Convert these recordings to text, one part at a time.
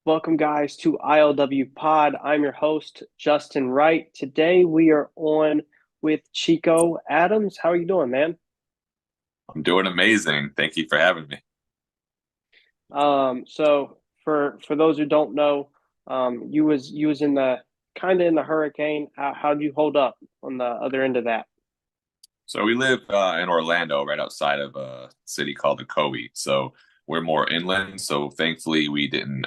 Welcome, guys, to ILWPOD. I'm your host, Justin Wright. Today we are on with Chico Adams. How are you doing, man? I'm doing amazing. Thank you for having me. So for those who don't know, you was in the kind of in the hurricane. How'd you hold up on the other end of that? So we live in Orlando, right outside of a city called Ocoee. So we're more inland. So thankfully, we didn't,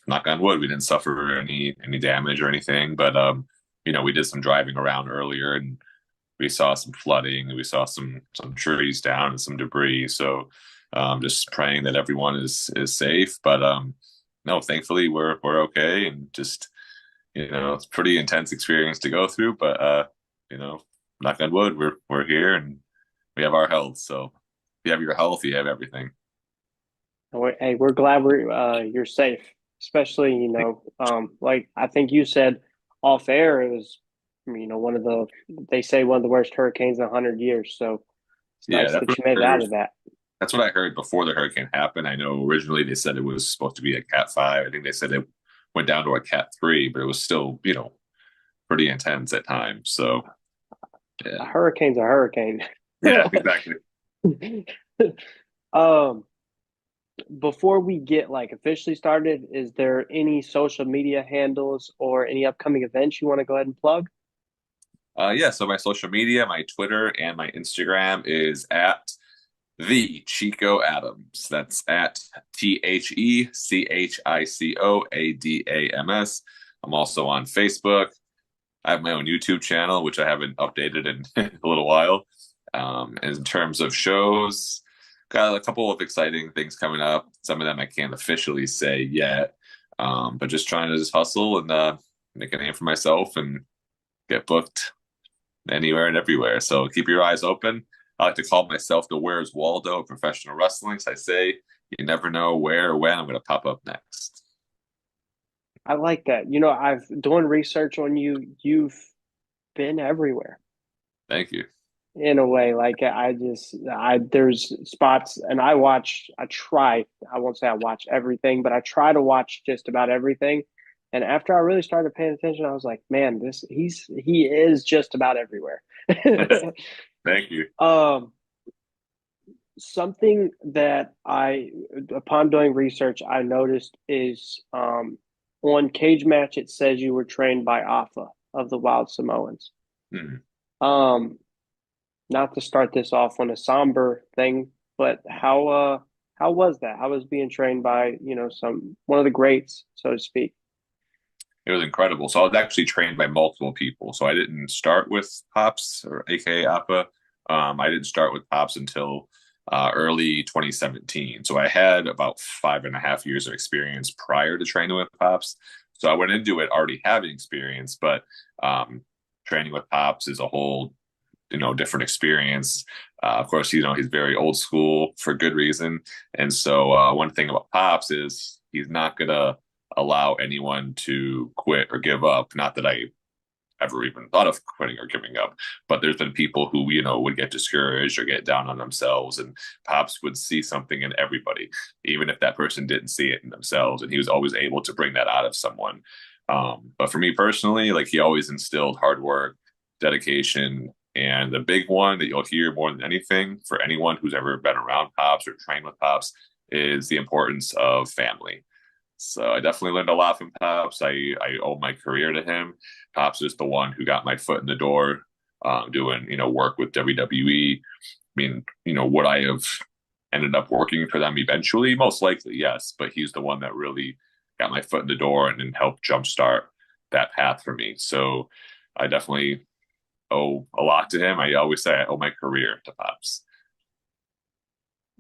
knock on wood, we didn't suffer any damage or anything. But we did some driving around earlier, and we saw some flooding, and we saw some trees down and some debris. So just praying that everyone is safe. But no, thankfully we're okay, and just it's a pretty intense experience to go through, but you know, knock on wood, we're here and we have our health. So if you have your health, you have everything. Hey, we're glad you're safe, especially like I think you said off air. It was one of the they say one of the worst hurricanes in 100 years. So it's Yeah, nice that's that what you made I it out heard. of that. That's what I heard before the hurricane happened. I know originally they said it was supposed to be a Cat 5. I think they said it went down to a Cat 3, but it was still, pretty intense at times. So A yeah. hurricane's a hurricane. Yeah, exactly. um, Before we get like officially started, is there any social media handles or any upcoming events you want to go ahead and plug? Yeah, so my social media, my Twitter and my Instagram is at the Chico Adams. That's at TheChicoAdams. I'm also on Facebook. I have my own YouTube channel, which I haven't updated in a little while. In terms of shows, got a couple of exciting things coming up. Some of them I can't officially say yet, but just trying to just hustle and make a name for myself and get booked anywhere and everywhere. So keep your eyes open. I like to call myself the Where's Waldo of professional wrestling. So I say you never know where or when I'm going to pop up next. I like that. I've doing research on you. You've been everywhere Thank you. in a way. Like I there's spots, and I try. I won't say I watch everything, but I try to watch just about everything. And after I really started paying attention, I was like, man, he is just about everywhere. Thank you. um, Something that upon doing research, I noticed is on Cage Match, it says you were trained by Alpha of the Wild Samoans. Hmm. Um, Not to start this off on a somber thing, but how was that? How was being trained by, some one of the greats, so to speak? It was incredible. So I was actually trained by multiple people. So I didn't start with Pops or AKA Appa. I didn't start with Pops until early 2017. So I had about 5.5 years of experience prior to training with Pops. So I went into it already having experience, but um, training with Pops is a whole different experience. Of course, he's very old school for good reason. And so one thing about Pops is he's not gonna allow anyone to quit or give up. Not that I ever even thought of quitting or giving up, but there's been people who would get discouraged or get down on themselves, and Pops would see something in everybody, even if that person didn't see it in themselves, and he was always able to bring that out of someone. But for me personally, like he always instilled hard work, dedication, and the big one that you'll hear more than anything for anyone who's ever been around Pops or trained with Pops is the importance of family. So I definitely learned a lot from Pops. I owe my career to him. Pops is the one who got my foot in the door, doing work with WWE. I mean, would I have ended up working for them eventually? Most likely, yes. But he's the one that really got my foot in the door and helped jumpstart that path for me. So I definitely owe a lot to him. I always say I owe my career to Pops.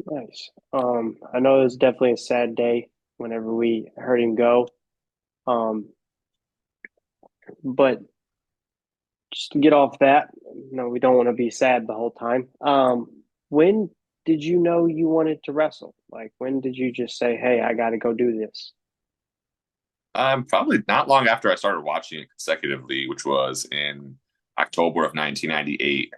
Nice. I know it was definitely a sad day whenever we heard him go. Um, but just to get off that, we don't want to be sad the whole time. When did you know you wanted to wrestle? Like, when did you just say, "Hey, I got to go do this"? Probably not long after I started watching it consecutively, which was in October of 1998.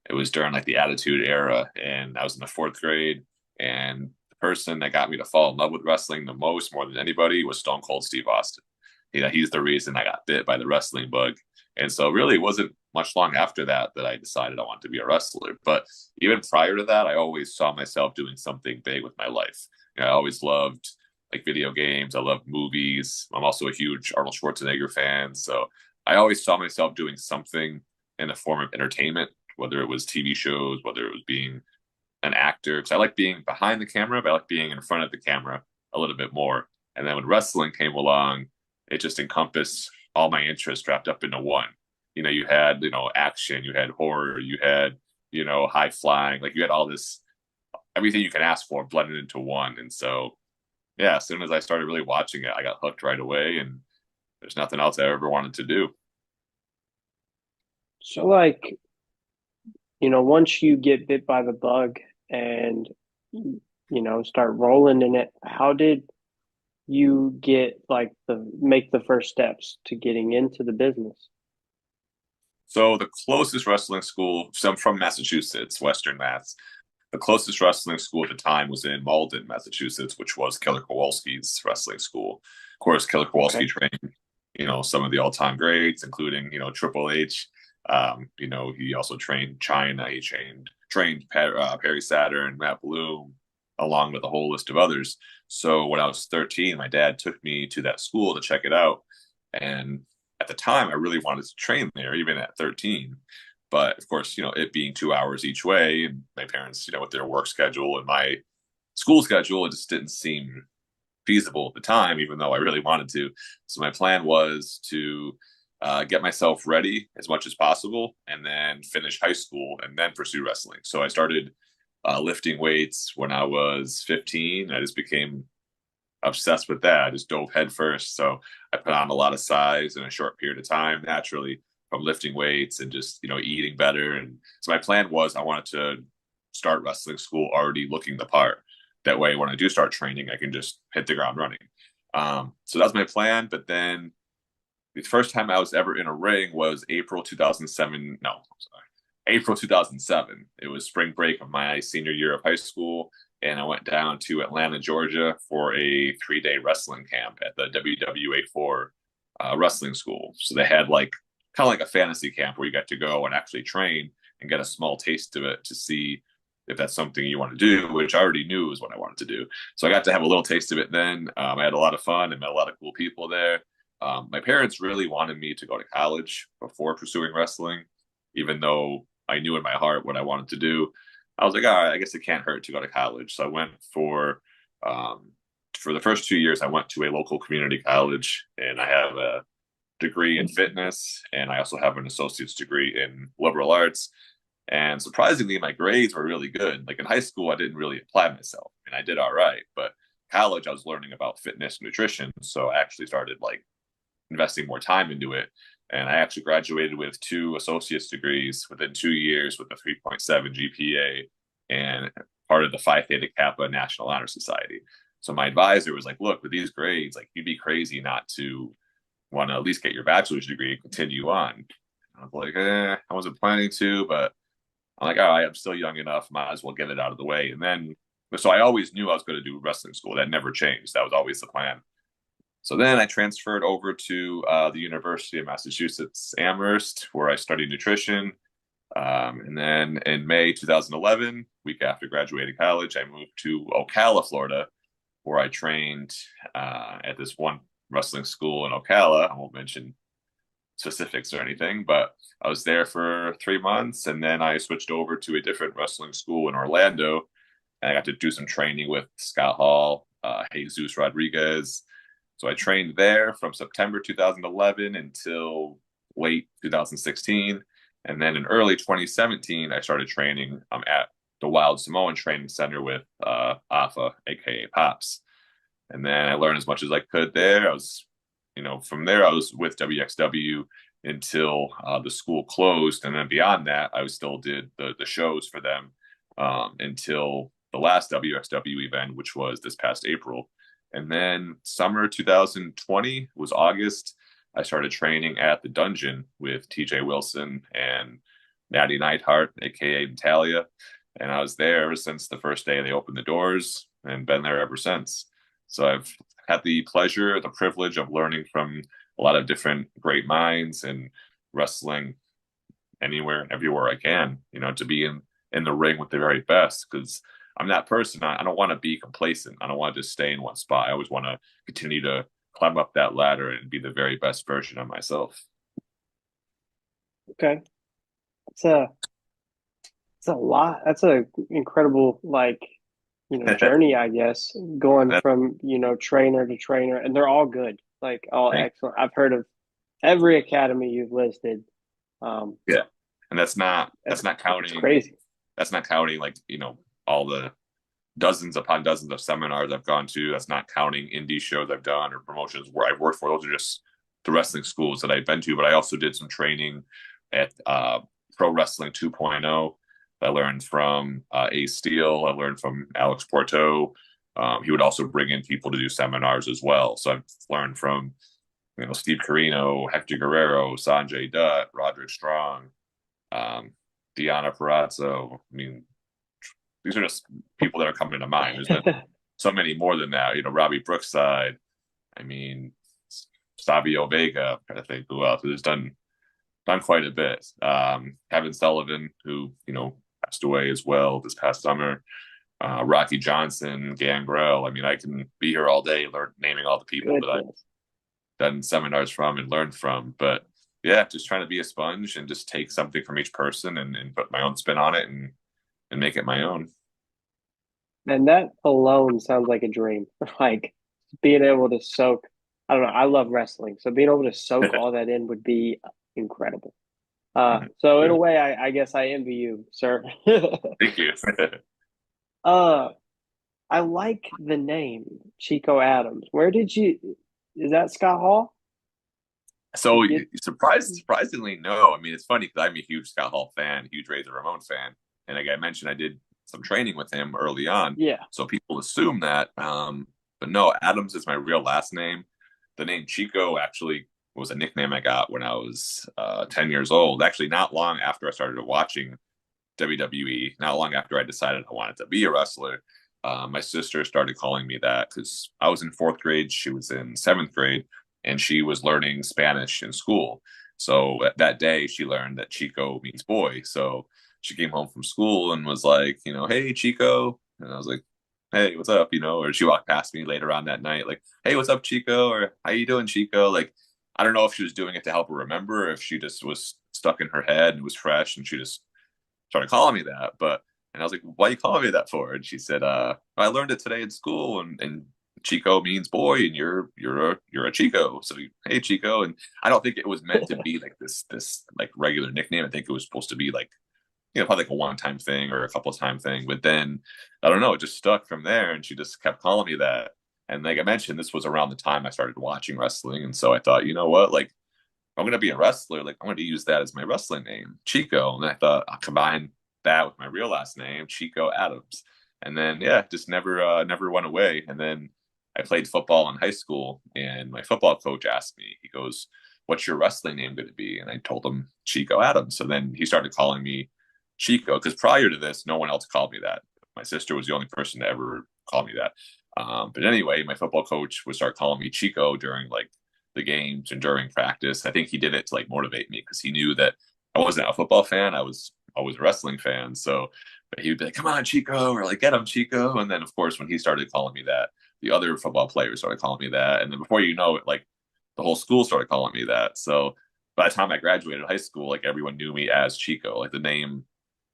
It was during like the Attitude Era, and I was in the fourth grade, and person that got me to fall in love with wrestling the most, more than anybody, was Stone Cold Steve Austin. He's the reason I got bit by the wrestling bug. And so really it wasn't much long after that that I decided I wanted to be a wrestler. But even prior to that, I always saw myself doing something big with my life. I always loved like video games. I love movies. I'm also a huge Arnold Schwarzenegger fan. So I always saw myself doing something in the form of entertainment, whether it was TV shows, whether it was being an actor. Because I like being behind the camera, but I like being in front of the camera a little bit more. And then when wrestling came along, it just encompassed all my interests wrapped up into one. You had, action, you had horror, you had, high flying, like you had all this, everything you can ask for blended into one. And so, yeah, as soon as I started really watching it, I got hooked right away, and there's nothing else I ever wanted to do. So like, once you get bit by the bug and start rolling in it, how did you get like the make the first steps to getting into the business? So the closest wrestling school, so I'm from Massachusetts, Western Mass. The closest wrestling school at the time was in Malden, Massachusetts, which was Killer Kowalski's wrestling school. Of course, Killer Kowalski Okay. trained, some of the all-time greats, including, Triple H. He also trained China. He trained Perry Saturn, Matt Bloom, along with a whole list of others. So when I was 13, my dad took me to that school to check it out. And at the time, I really wanted to train there, even at 13. But of course, it being 2 hours each way, and my parents, with their work schedule and my school schedule, it just didn't seem feasible at the time, even though I really wanted to. So my plan was to get myself ready as much as possible and then finish high school and then pursue wrestling. So I started lifting weights when I was 15. I just became obsessed with that. I just dove headfirst. So I put on a lot of size in a short period of time, naturally, from lifting weights and just, eating better. And so my plan was I wanted to start wrestling school already looking the part. That way, when I do start training, I can just hit the ground running. So that's my plan. But then the first time I was ever in a ring was April 2007. No, I'm sorry. April 2007. It was spring break of my senior year of high school. And I went down to Atlanta, Georgia for a 3-day wrestling camp at the WWA4 wrestling school. So they had like kind of like a fantasy camp where you got to go and actually train and get a small taste of it to see if that's something you want to do, which I already knew was what I wanted to do. So I got to have a little taste of it then. I had a lot of fun and met a lot of cool people there. My parents really wanted me to go to college before pursuing wrestling, even though I knew in my heart what I wanted to do. I was like, all right, I guess it can't hurt to go to college. So I went for the first 2 years, I went to a local community college, and I have a degree in fitness, and I also have an associate's degree in liberal arts. And surprisingly, my grades were really good. Like in high school, I didn't really apply myself, and I did all right. But college, I was learning about fitness and nutrition, so I actually started like investing more time into it. And I actually graduated with 2 associate's degrees within 2 years with a 3.7 GPA and part of the Phi Theta Kappa National Honor Society. So my advisor was like, look, with these grades, like you'd be crazy not to want to at least get your bachelor's degree and continue on. I was like, I wasn't planning to, but I'm like, all right, I'm still young enough, might as well get it out of the way. And then, so I always knew I was going to do wrestling school. That never changed. That was always the plan. So then I transferred over to the University of Massachusetts Amherst, where I studied nutrition. And then in May 2011, week after graduating college, I moved to Ocala, Florida, where I trained at this one wrestling school in Ocala. I won't mention specifics or anything, but I was there for 3 months, and then I switched over to a different wrestling school in Orlando, and I got to do some training with Scott Hall, Jesus Rodriguez. So I trained there from September 2011 until late 2016. And then in early 2017, I started training at the Wild Samoan Training Center with Afa, aka Pops. And then I learned as much as I could there. From there, I was with WXW until the school closed. And then beyond that, I still did the shows for them until the last WXW event, which was this past April. And then summer 2020 was August. I started training at the Dungeon with TJ Wilson and Natty Neidhart, aka Natalya. And I was there ever since the first day they opened the doors. and been there ever since. So I've had the pleasure, the privilege of learning from a lot of different great minds and wrestling anywhere and everywhere I can, to be in the ring with the very best because I'm that person. I don't want to be complacent. I don't want to just stay in one spot. I always want to continue to climb up that ladder and be the very best version of myself. Okay. It's a it's a lot. That's a incredible journey, I guess, going That, from, trainer to trainer, and they're all good. Like all thank, excellent. I've heard of every academy you've listed. Um, yeah, and that's not it's counting. crazy. That's not counting like all the dozens upon dozens of seminars I've gone to. That's not counting indie shows I've done or promotions where I've worked for. Those are just the wrestling schools that I've been to. But I also did some training at Pro Wrestling 2.0. I learned from Ace Steel. I learned from Alex Porto. He would also bring in people to do seminars as well. So I've learned from Steve Carino, Hector Guerrero, Sanjay Dutt, Roderick Strong, um, Deanna Parazzo. I mean, these are just people that are coming to mind. There's been so many more than that. Robbie Brookside. I mean, Savio Vega. I think who else has done quite a bit. Kevin Sullivan, who passed away as well this past summer. Rocky Johnson, Gangrel. I mean, I can be here all day naming all the people that I've Goodness. done seminars from and learned from. But yeah, just trying to be a sponge and just take something from each person and put my own spin on it and make it my own. And that alone sounds like a dream. Like being able to soak, I don't know, I love wrestling. So being able to soak all that in would be incredible. So in a way, I guess I envy you, sir. Thank you. uh, I like the name Chico Adams. Is that Scott Hall? So You get, surprisingly, no. I mean, it's funny because I'm a huge Scott Hall fan, huge Razor Ramon fan, and like I mentioned, I did some training with him early on, yeah, so people assume that. But no, Adams is my real last name. The name Chico actually was a nickname I got when I was 10 years old. Actually, not long after I started watching WWE, not long after I decided I wanted to be a wrestler. My sister started calling me that because I was in fourth grade, she was in seventh grade, and she was learning Spanish in school. So that day, she learned that Chico means boy. So she came home from school and was like, hey, Chico. And I was like, hey, what's up? Or she walked past me later on that night, like, hey, what's up, Chico? Or how you doing, Chico? Like, I don't know if she was doing it to help her remember, or if she just was stuck in her head and was fresh and she just started calling me that. And I was like, why are you calling me that for? And she said, I learned it today in school, and Chico means boy, and you're a Chico. So hey, Chico. And I don't think it was meant to be like this like regular nickname. I think it was supposed to be like probably like a one-time thing or a couple of time thing. But then I don't know, it just stuck from there, and she just kept calling me that. And like I mentioned, this was around the time I started watching wrestling, and so I thought, you know what, like I'm going to be a wrestler, like I'm going to use that as my wrestling name, Chico. And I thought I'll combine that with my real last name, Chico Adams. And then yeah, just never went away. And then I played football in high school, and my football coach asked me, he goes, "What's your wrestling name going to be?" And I told him Chico Adams. So then he started calling me Chico because prior to this, no one else called me that. My sister was the only person to ever call me that. But anyway, my football coach would start calling me Chico during like the games and during practice. I think he did it to like motivate me because he knew that I wasn't a football fan. I was always a wrestling fan. So but he would be like, "Come on, Chico," or like, "Get him, Chico." And then of course when he started calling me that, the other football players started calling me that. And then before you know it, like the whole school started calling me that. So by the time I graduated high school, like everyone knew me as Chico. Like the name,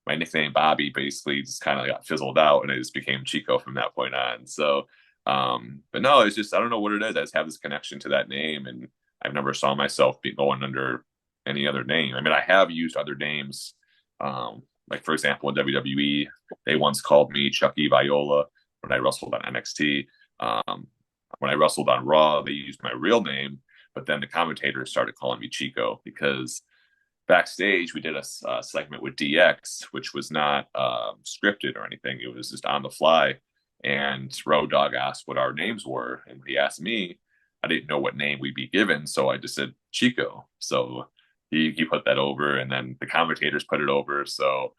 my nickname Bobby basically just kind of got fizzled out and I just became Chico from that point on. So but no, it's just I don't know what it is. I just have this connection to that name, and I've never saw myself be going under any other name. I mean, I have used other names, like for example in WWE, they once called me Chucky Viola when I wrestled on NXT. Um, when I wrestled on Raw, they used my real name, but then the commentators started calling me Chico because backstage we did a segment with DX, which was not scripted or anything. It was just on the fly. And Road Dogg asked what our names were, and when he asked me, I didn't know what name we'd be given, so I just said Chico. So he put that over, and then the commentators put it over. So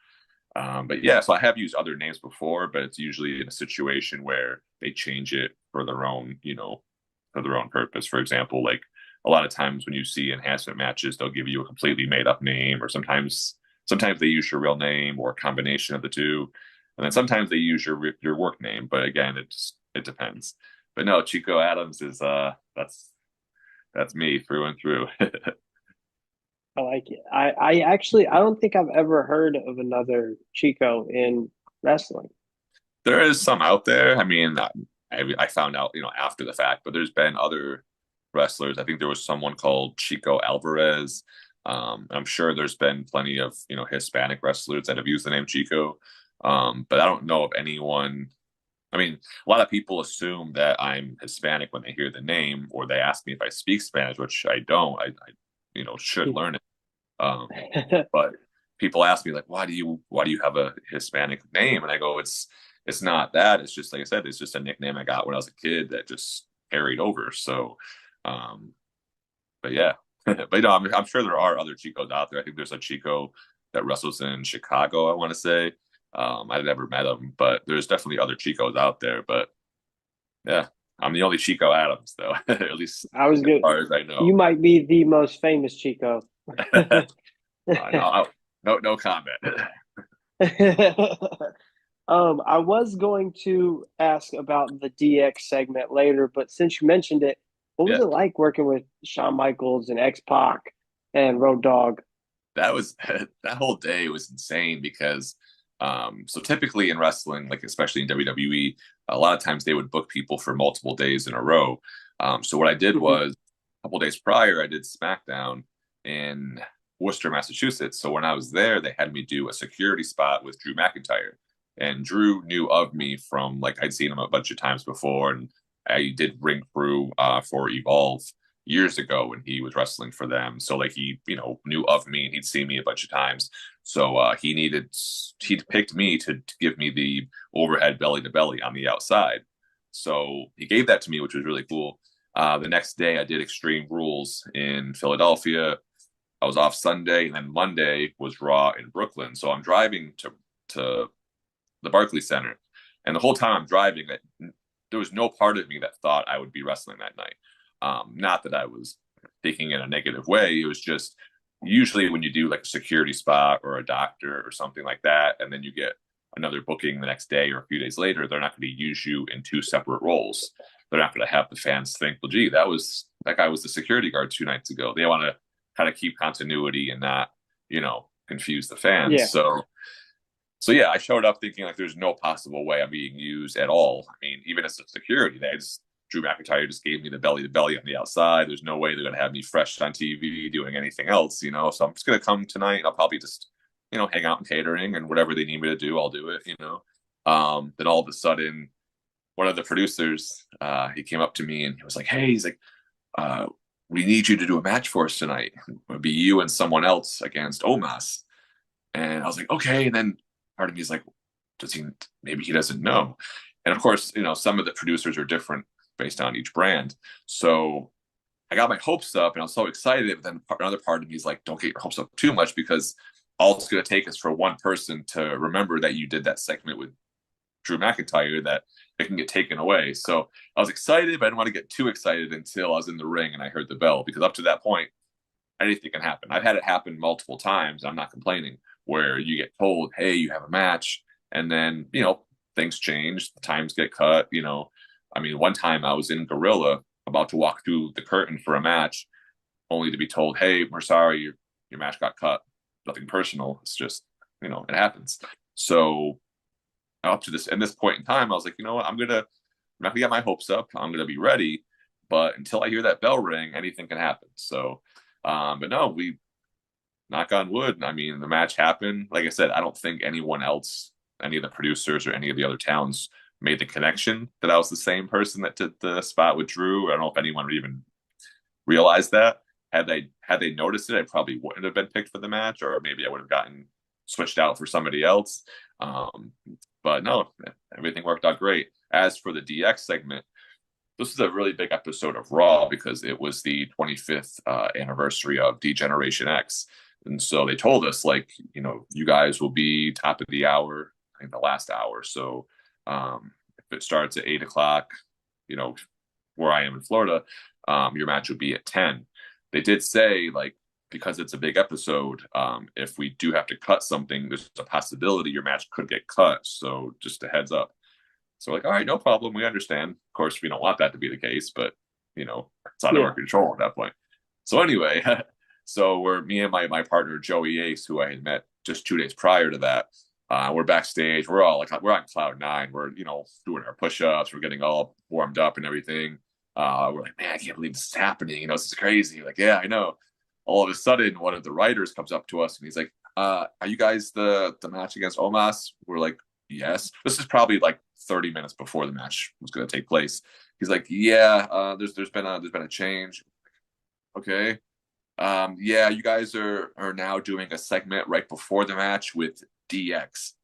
But yeah, so I have used other names before, but it's usually in a situation where they change it for their own, for their own purpose. For example, like a lot of times when you see enhancement matches, they'll give you a completely made up name, or sometimes they use your real name or a combination of the two, and then sometimes they use your work name. But again, it depends. But no, Chico Adams is that's me through and through. I like it. I actually I don't think I've ever heard of another Chico in wrestling. There is some out there. I mean, I found out, after the fact, but there's been other wrestlers. I think there was someone called Chico Alvarez. I'm sure there's been plenty of, Hispanic wrestlers that have used the name Chico. But I don't know of anyone. I mean, a lot of people assume that I'm Hispanic when they hear the name, or they ask me if I speak Spanish, which I don't. I should learn it. But people ask me like, why do you have a Hispanic name? And I go, it's not that. It's just like I said, it's just a nickname I got when I was a kid that just carried over. So, um, but yeah, but I'm sure there are other Chicos out there. I think there's a Chico that wrestles in Chicago. I want to say. I've never met him, but there's definitely other Chicos out there. But yeah, I'm the only Chico Adams, though, at least I was as good. far as I You know. might be the most famous Chico. No, no comment. I was going to ask about the DX segment later, but since you mentioned it, what was Yeah, it like working with Shawn Michaels and X Pac and Road Dogg? that was that whole day was insane because so typically in wrestling, like especially in WWE, a lot of times they would book people for multiple days in a row. So what I did Mhm. was a couple days prior, I did SmackDown in Worcester, Massachusetts. So when I was there, they had me do a security spot with Drew McIntyre. And Drew knew of me from like I'd seen him a bunch of times before, and I did ring crew for Evolve years ago when he was wrestling for them. So like he, knew of me and he'd seen me a bunch of times. So he'd picked me to give me the overhead belly to belly on the outside. So he gave that to me, which was really cool. The next day I did Extreme Rules in Philadelphia. I was off Sunday, and then Monday was Raw in Brooklyn. So I'm driving to the Barclays Center, and the whole time I'm driving, there was no part of me that thought I would be wrestling that night. Not that I was thinking in a negative way. It was just usually when you do like a security spot or a doctor or something like that, and then you get another booking the next day or a few days later, they're not going to use you in two separate roles. They're not going to have the fans think, well, gee, that guy was the security guard 2 nights ago. They want to kind of keep continuity and not, confuse the fans. Yeah. So yeah, I showed up thinking like there's no possible way I'm being used at all. I mean, even as a security, Drew McIntyre just gave me the belly to belly on the outside. There's no way they're gonna have me fresh on TV doing anything else. So I'm just gonna come tonight. I'll probably just, hang out in catering and whatever they need me to do, I'll do it. Then all of a sudden, one of the producers, he came up to me and he was like, "Hey," he's like, "We need you to do a match for us tonight. It'll be you and someone else against Omos." And I was like, "Okay." And then part of me is like, does he? Maybe he doesn't know. And of course, some of the producers are different based on each brand. So I got my hopes up, and I was so excited. But then another part of me is like, don't get your hopes up too much because all it's going to take is for one person to remember that you did that segment with Drew McIntyre that it can get taken away. So I was excited, but I didn't want to get too excited until I was in the ring and I heard the bell because up to that point, anything can happen. I've had it happen multiple times. I'm not complaining where you get told, hey, you have a match. And then, things change, the times get cut. I mean, one time I was in Gorilla about to walk through the curtain for a match, only to be told, hey, we're sorry, your match got cut. Nothing personal. It's just, it happens. So up to this point in time, I was like, you know what, I'm not gonna get my hopes up. I'm gonna be ready. But until I hear that bell ring, anything can happen. So but no, we knock on wood. I mean, the match happened. Like I said, I don't think anyone else, any of the producers or any of the other towns made the connection that I was the same person that did the spot with Drew. I don't know if anyone would even realize that. Had they noticed it, I probably wouldn't have been picked for the match, or maybe I would have gotten switched out for somebody else. But no, everything worked out great. As for the DX segment, this was a really big episode of Raw because it was the 25th anniversary of D-Generation X. And so they told us, like, you guys will be top of the hour, I think the last hour. So if it starts at 8 o'clock, you know, where I am in Florida, your match would be at 10. They did say, like, because it's a big episode, if we do have to cut something, there's a possibility your match could get cut. So just a heads up. So we're like, all right, no problem. We understand. Of course, we don't want that to be the case, but it's out of our Yeah. control at that point. So anyway, so we're me and my partner Joey Ace, who I had met just 2 days prior to that. We're backstage. We're all like we're on cloud nine. We're doing our push-ups. We're getting all warmed up and everything. We're like, man, I can't believe this is happening. This is crazy. Like, yeah, I know. All of a sudden, one of the writers comes up to us and he's like, "Are you guys the match against Omos?" We're like, "Yes." This is probably like 30 minutes before the match was going to take place. He's like, "Yeah, there's been a change." Okay. Yeah, you guys are now doing a segment right before the match with DX.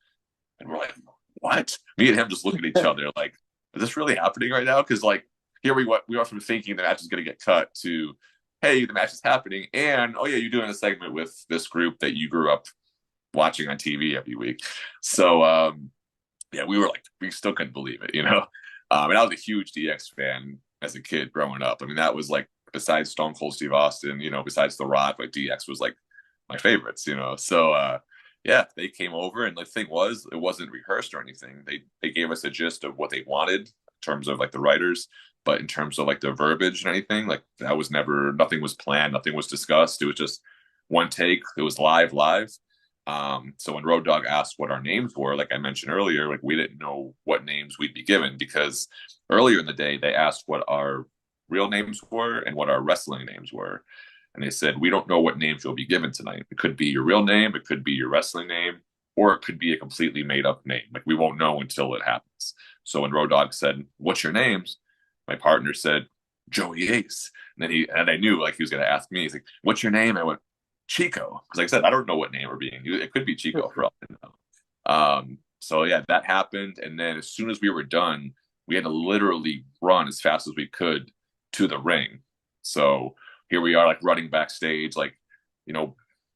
And we're like, what? Me and him just look at each other like, is this really happening right now? Because like here we went from thinking the match is gonna get cut to, hey, the match is happening, and oh yeah, you're doing a segment with this group that you grew up watching on TV every week. So yeah, we were like, we still couldn't believe it. And I was a huge DX fan as a kid growing up. I mean, that was like besides Stone Cold Steve Austin, besides The Rock, like DX was like my favorites. So yeah, they came over, and the thing was, it wasn't rehearsed or anything. They gave us a gist of what they wanted in terms of like the writers, but in terms of like the verbiage and anything, like that was never, nothing was planned, nothing was discussed. It was just one take. It was live. So when Road Dogg asked what our names were, like I mentioned earlier, like we didn't know what names we'd be given because earlier in the day they asked what our real names were and what our wrestling names were. And they said, we don't know what names you'll be given tonight. It could be your real name, it could be your wrestling name, or it could be a completely made up name. Like we won't know until it happens. So when Road Dogg said, what's your names? My partner said, Joey Ace. And I knew like he was gonna ask me, he's like, what's your name? I went, Chico. Because like I said, I don't know what name we're being used. It could be Chico for all I know. So yeah, that happened. And then as soon as we were done, we had to literally run as fast as we could to the ring. So here we are, like running backstage, like,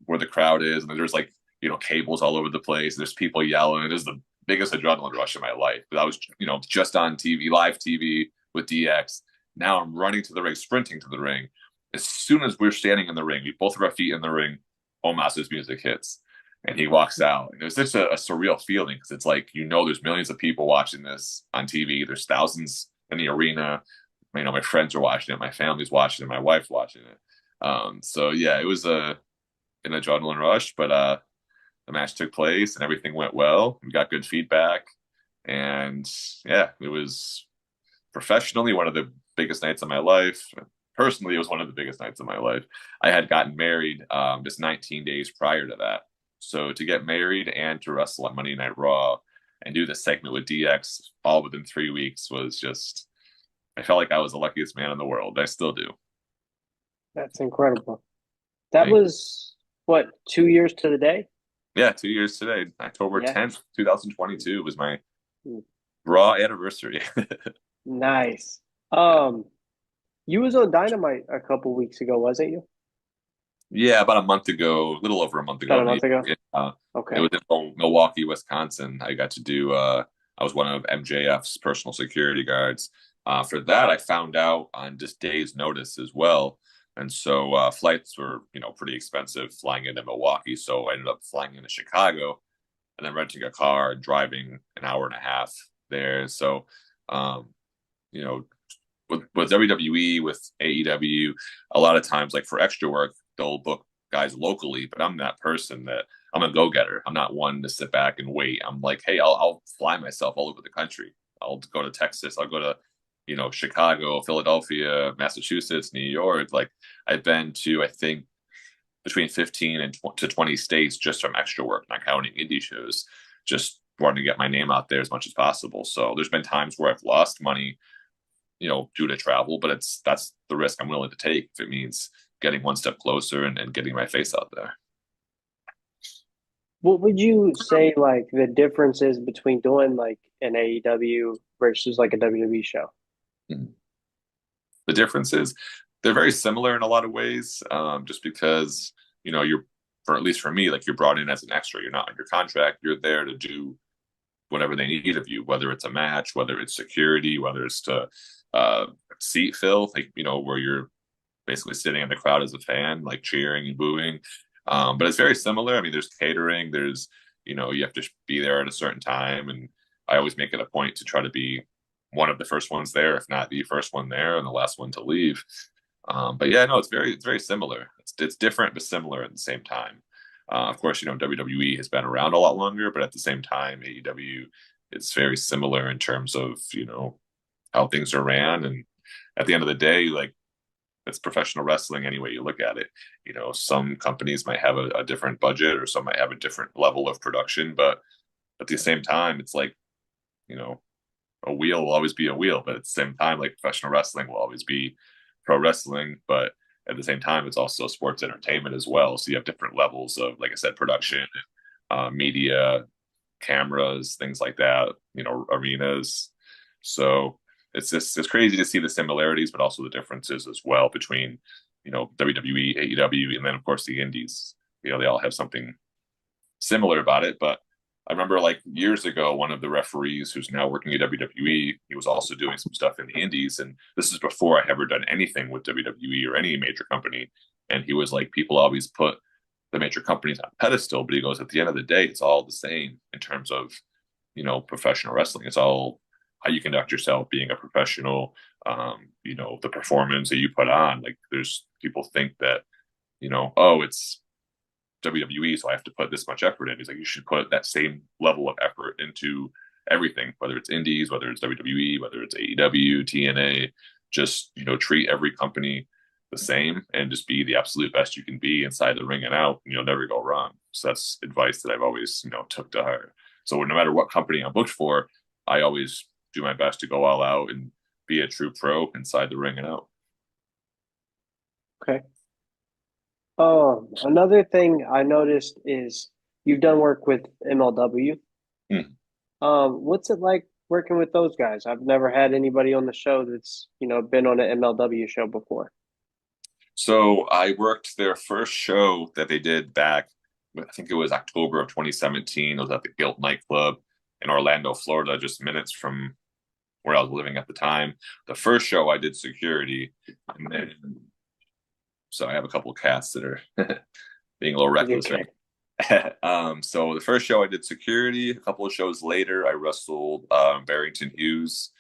where the crowd is. And there's like, cables all over the place. There's people yelling. It is the biggest adrenaline rush of my life. But I was, just on TV, live TV with DX. Now I'm running to the ring, sprinting to the ring. As soon as we're standing in the ring, we both of our feet in the ring, Omos's music hits. And he walks out. And it was such a surreal feeling because it's like, there's millions of people watching this on TV. There's thousands in the arena. My friends are watching it, my family's watching it, my wife's watching it. So yeah, it was an adrenaline rush, but the match took place and everything went well. We got good feedback, and yeah, it was professionally one of the biggest nights of my life. Personally, it was one of the biggest nights of my life. I had gotten married just 19 days prior to that, so to get married and to wrestle on Monday Night Raw and do the segment with DX all within 3 weeks was just, I felt like I was the luckiest man in the world. I still do. That's incredible. That Thank was what, 2 years to the day? Yeah, 2 years today. October Yeah. 10th, 2022 was my Raw anniversary. Nice. You was on Dynamite a couple weeks ago, wasn't you? Yeah, about a month ago, a little over a month About ago. a month ago. It Okay. was in Milwaukee, Wisconsin. I got to do, I was one of MJF's personal security guards. For that, I found out on just days' notice as well. And so flights were, pretty expensive flying into Milwaukee. So I ended up flying into Chicago and then renting a car and driving an hour and a half there. So, um, you know, with WWE, with AEW, a lot of times, like for extra work, they'll book guys locally, but I'm that person that I'm a go getter. I'm not one to sit back and wait. I'm like, hey, I'll fly myself all over the country. I'll go to Texas. I'll go to, Chicago, Philadelphia, Massachusetts, New York. Like I've been to, I think, between 15 and to 20 states just from extra work, not counting indie shows, just wanting to get my name out there as much as possible. So there's been times where I've lost money, due to travel, but that's the risk I'm willing to take if it means getting one step closer and getting my face out there. What would you say like the differences between doing like an AEW versus like a WWE show? The difference is they're very similar in a lot of ways, just because you're for at least for me, like you're brought in as an extra. You're not under contract. You're there to do whatever they need of you, whether it's a match, whether it's security, whether it's to uh, seat fill, like where you're basically sitting in the crowd as a fan, like cheering and booing. But it's very similar. I mean, there's catering. There's you have to be there at a certain time, and I always make it a point to try to be one of the first ones there, if not the first one there, and the last one to leave. But yeah, no, it's very similar. It's different but similar at the same time. Of course, WWE has been around a lot longer, but at the same time, AEW it's very similar in terms of how things are ran. And at the end of the day, like it's professional wrestling any way you look at it. Some companies might have a different budget, or some might have a different level of production, but at the same time, it's like you know a wheel will always be a wheel, but at the same time, like professional wrestling will always be pro wrestling, but at the same time, it's also sports entertainment as well. So you have different levels of, like I said, production, media, cameras, things like that, arenas. So it's crazy to see the similarities, but also the differences as well between, WWE, AEW, and then of course the indies. They all have something similar about it, but I remember like years ago, one of the referees who's now working at WWE, he was also doing some stuff in the Indies. And this is before I ever done anything with WWE or any major company. And he was like, people always put the major companies on a pedestal, but he goes, at the end of the day, it's all the same in terms of, professional wrestling. It's all how you conduct yourself being a professional, the performance that you put on. Like there's people think that, oh, it's WWE, so I have to put this much effort in. He's like, you should put that same level of effort into everything, whether it's indies, whether it's WWE, whether it's AEW, TNA. Just treat every company the same and just be the absolute best you can be inside the ring and out, and you'll never go wrong. So that's advice that I've always took to heart. So no matter what company I'm booked for, I always do my best to go all out and be a true pro inside the ring and out. Okay. Another thing I noticed is you've done work with MLW. Hmm. What's it like working with those guys? I've never had anybody on the show that's, been on an MLW show before. So I worked their first show that they did back, I think it was October of 2017. It was at the Guilt nightclub in Orlando, Florida, just minutes from where I was living at the time. The first show I did security, and then so I have a couple of cats that are being a little reckless right now. So the first show I did security. A couple of shows later, I wrestled Barrington Hughes.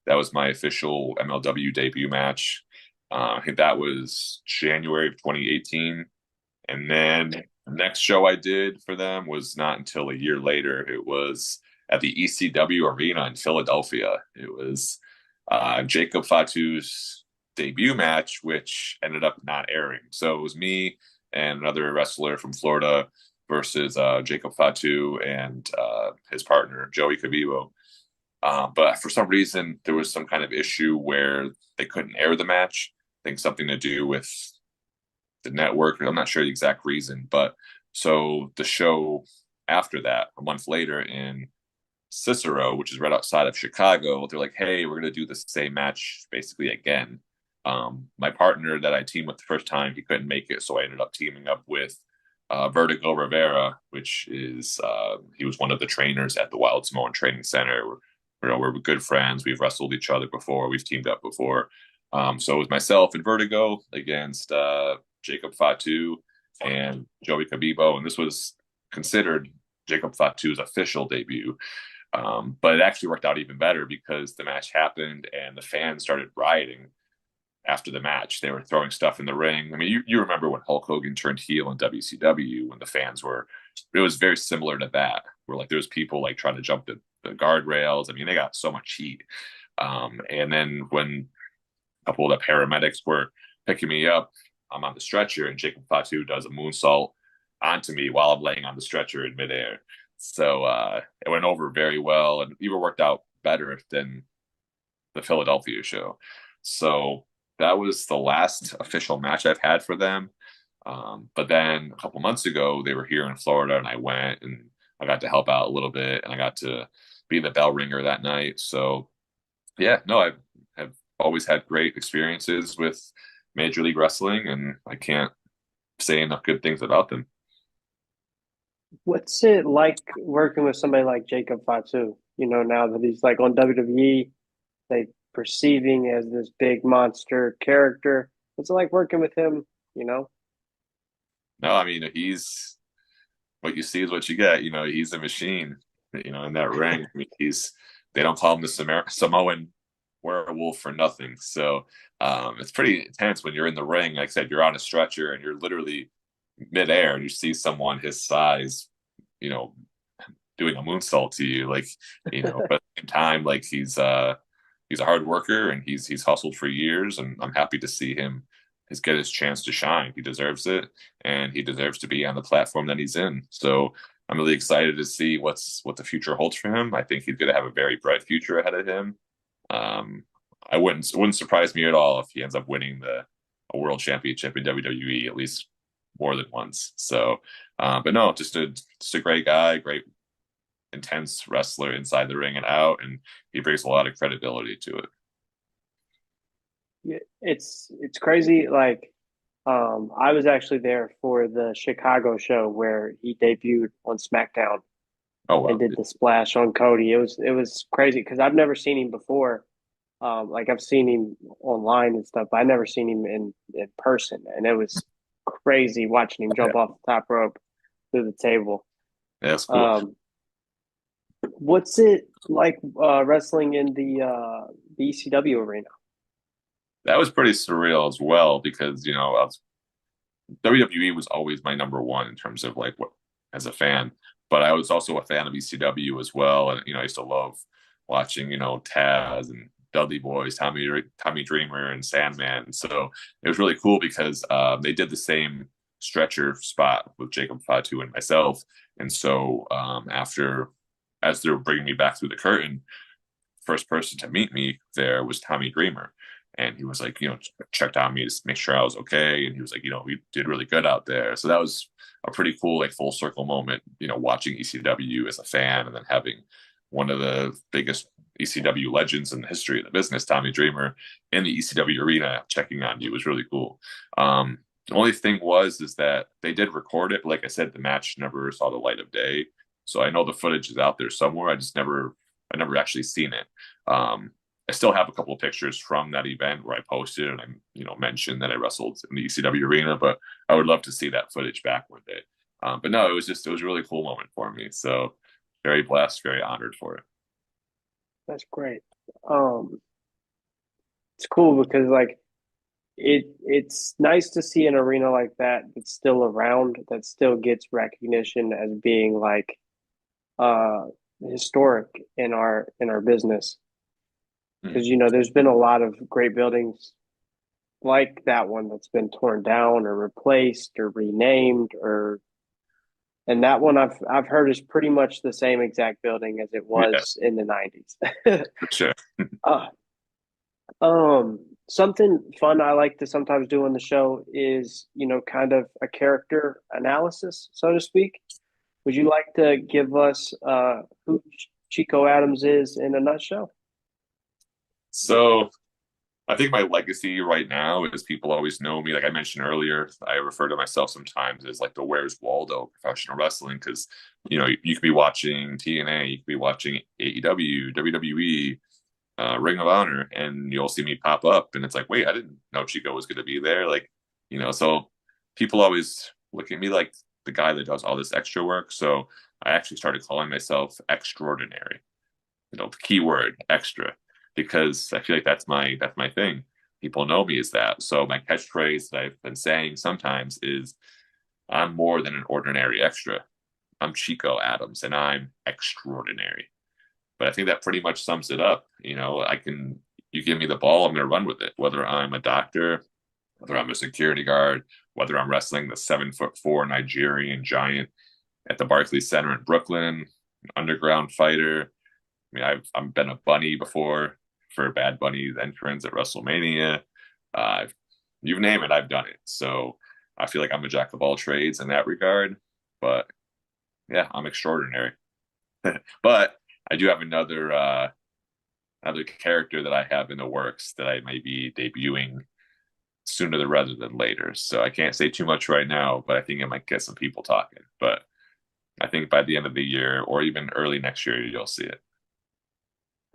That was my official MLW debut match. I think that was January of 2018. And then the next show I did for them was not until a year later. It was at the ECW Arena in Philadelphia. It was Jacob Fatu's debut match, which ended up not airing. So it was me and another wrestler from Florida versus Jacob Fatu and his partner, Joey Cabibo. But for some reason, there was some kind of issue where they couldn't air the match. I think something to do with the network. I'm not sure the exact reason, but so the show after that, a month later in Cicero, which is right outside of Chicago, they're like, hey, we're going to do the same match basically again. My partner that I teamed with the first time, he couldn't make it. So I ended up teaming up with Vertigo Rivera, which is, he was one of the trainers at the Wild Samoan Training Center. We're good friends. We've wrestled each other before. We've teamed up before. So it was myself and Vertigo against Jacob Fatu and Joey Cabibo. And this was considered Jacob Fatu's official debut. But it actually worked out even better because the match happened and the fans started rioting after the match. They were throwing stuff in the ring. I mean, you remember when Hulk Hogan turned heel in WCW when the fans were, it was very similar to that, where like there was people like trying to jump the guardrails. I mean, they got so much heat. And then when a couple of the paramedics were picking me up, I'm on the stretcher and Jacob Fatu does a moonsault onto me while I'm laying on the stretcher in midair. So it went over very well and even worked out better than the Philadelphia show. So that was the last official match I've had for them. But then a couple months ago, they were here in Florida and I went and I got to help out a little bit and I got to be the bell ringer that night. So yeah, no, I have always had great experiences with Major League Wrestling and I can't say enough good things about them. What's it like working with somebody like Jacob Fatu? Now that he's like on WWE, they perceiving as this big monster character. What's it like working with him? You know? No, I mean he's what you see is what you get. He's a machine. In that ring. I mean, they don't call him the Samoan werewolf for nothing. So it's pretty intense when you're in the ring. Like I said, you're on a stretcher and you're literally midair, and you see someone his size, you know, doing a moonsault to you. Like, but at the same time, like he's a hard worker and he's hustled for years, and I'm happy to see him get his chance to shine. He deserves it, and he deserves to be on the platform that he's in. So I'm really excited to see what the future holds for him. I think he's going to have a very bright future ahead of him. Um, it wouldn't surprise me at all if he ends up winning the a world championship in WWE at least more than once. So, but no, just a great guy, great intense wrestler inside the ring and out, and he brings a lot of credibility to it. Yeah, it's crazy. Like, I was actually there for the Chicago show where he debuted on SmackDown Oh and wow, did the splash on Cody. It was crazy because I've never seen him before. Like I've seen him online and stuff, but I never seen him in person, and it was crazy watching him yeah, jump off the top rope through the table. that's cool. Um, what's it like wrestling in the ECW arena? That was pretty surreal as well because WWE was always my number one in terms of like what as a fan, but I was also a fan of ECW as well, and I used to love watching Taz and Dudley Boys, Tommy Dreamer, and Sandman. So it was really cool because they did the same stretcher spot with Jacob Fatu and myself, and so after as they were bringing me back through the curtain, first person to meet me there was Tommy Dreamer. And he was like, checked on me to make sure I was okay. And he was like, we did really good out there. So that was a pretty cool, like full circle moment, watching ECW as a fan and then having one of the biggest ECW legends in the history of the business, Tommy Dreamer, in the ECW arena checking on you was really cool. The only thing is that they did record it. But like I said, the match never saw the light of day. So I know the footage is out there somewhere. I never actually seen it. I still have a couple of pictures from that event where I posted and I, mentioned that I wrestled in the ECW arena, but I would love to see that footage back one day. But no, it was a really cool moment for me. So very blessed, very honored for it. That's great. Um, it's cool because like it's nice to see an arena like that that's still around, that still gets recognition as being like uh historic in our business. Mm. Because there's been a lot of great buildings like that one that's been torn down or replaced or renamed or and that one I've heard is pretty much the same exact building as it Yeah, was in the 90s. for sure. uh, something fun I like to sometimes do on the show is, kind of a character analysis, so to speak. Would you like to give us who Chico Adams is in a nutshell? So I think my legacy right now is people always know me. Like I mentioned earlier, I refer to myself sometimes as like the Where's Waldo of professional wrestling because you could be watching TNA, you could be watching AEW, WWE, Ring of Honor, and you'll see me pop up, and it's like, wait, I didn't know Chico was going to be there. Like, so people always look at me like the guy that does all this extra work. So I actually started calling myself extraordinary. The keyword extra, because I feel like that's my thing. People know me as that. So my catchphrase that I've been saying sometimes is, "I'm more than an ordinary extra. I'm Chico Adams, and I'm extraordinary." But I think that pretty much sums it up. You give me the ball, I'm going to run with it. Whether I'm a doctor, whether I'm a security guard, whether I'm wrestling the 7'4" Nigerian giant at the Barclays Center in Brooklyn, an underground fighter. I mean, I've been a bunny before for Bad Bunny's entrance at WrestleMania. Uh, you name it, I've done it. So I feel like I'm a jack of all trades in that regard. But yeah, I'm extraordinary. But I do have another character that I have in the works that I may be debuting sooner rather than later. So I can't say too much right now, but I think it might get some people talking. But I think by the end of the year or even early next year, you'll see it.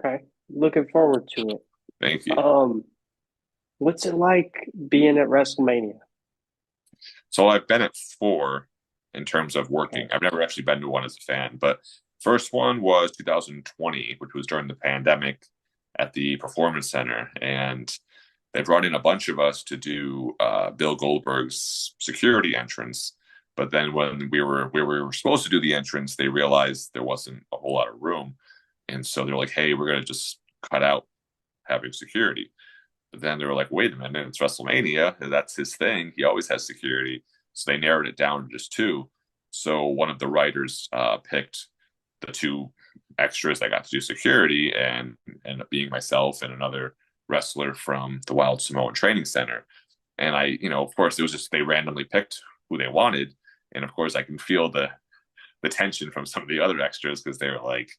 Okay. Looking forward to it. Thank you. Um, what's it like being at WrestleMania? So I've been at four in terms of Okay. working. I've never actually been to one as a fan, but first one was 2020, which was during the pandemic at the Performance Center, and they brought in a bunch of us to do Bill Goldberg's security entrance. But then when we were supposed to do the entrance, they realized there wasn't a whole lot of room, and so they're like, "Hey, we're gonna just cut out having security." But then they were like, wait a minute, it's WrestleMania. That's his thing. He always has security. So they narrowed it down to just two. So one of the writers picked the two extras that got to do security and ended up being myself and another wrestler from the Wild Samoan Training Center. And I, of course, it was just they randomly picked who they wanted. And of course, I can feel the tension from some of the other extras because they were like,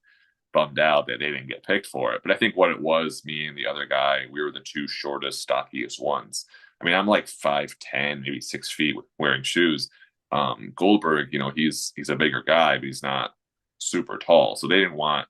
bummed out that they didn't get picked for it. But I think what it was, me and the other guy, we were the two shortest, stockiest ones. I mean, I'm like 5'10", maybe 6 feet wearing shoes. Goldberg, he's a bigger guy, but he's not super tall. So they didn't want,